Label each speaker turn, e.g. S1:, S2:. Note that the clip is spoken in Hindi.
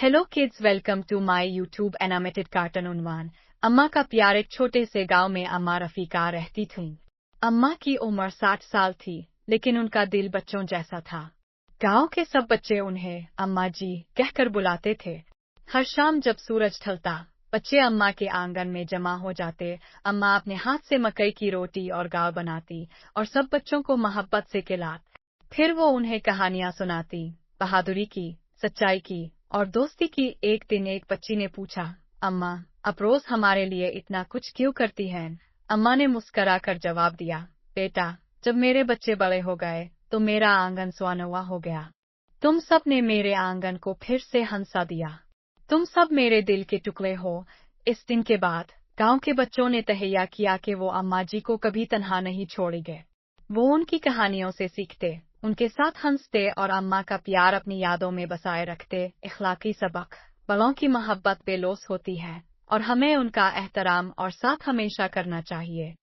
S1: Hello kids, welcome to my YouTube animated cartoon उन्वान। अम्मा का प्यार। एक छोटे से गांव में अम्मा रफीका रहती थीं। अम्मा की उम्र 60 साल थी, लेकिन उनका दिल बच्चों जैसा था। गांव के सब बच्चे उन्हें अम्मा जी कहकर बुलाते थे। हर शाम जब सूरज ढलता, बच्चे अम्मा के आंगन में जमा हो जाते। अम्मा अपने हाथ से मकई की रोटी और गाव बनाती और सब बच्चों को मोहब्बत से खिलाती। फिर वो उन्हें कहानियां सुनाती, बहादुरी की, सच्चाई की और दोस्ती की। एक दिन एक बच्ची ने पूछा, अम्मा, आप रोज हमारे लिए इतना कुछ क्यों करती हैं? अम्मा ने मुस्करा कर जवाब दिया, बेटा, जब मेरे बच्चे बड़े हो गए तो मेरा आंगन स्वानवा हो गया। तुम सब ने मेरे आंगन को फिर से हंसा दिया। तुम सब मेरे दिल के टुकड़े हो। इस दिन के बाद गांव के बच्चों ने तहैया किया कि वो अम्मा जी को कभी तन्हा नहीं छोड़ेंगे। वो उनकी कहानियों से सीखते, उनके साथ हंसते और अम्मा का प्यार अपनी यादों में बसाए रखते। इखलाकी सबक: बड़ों की मोहब्बत बेलौस होती है और हमें उनका एहतराम और साथ हमेशा करना चाहिए।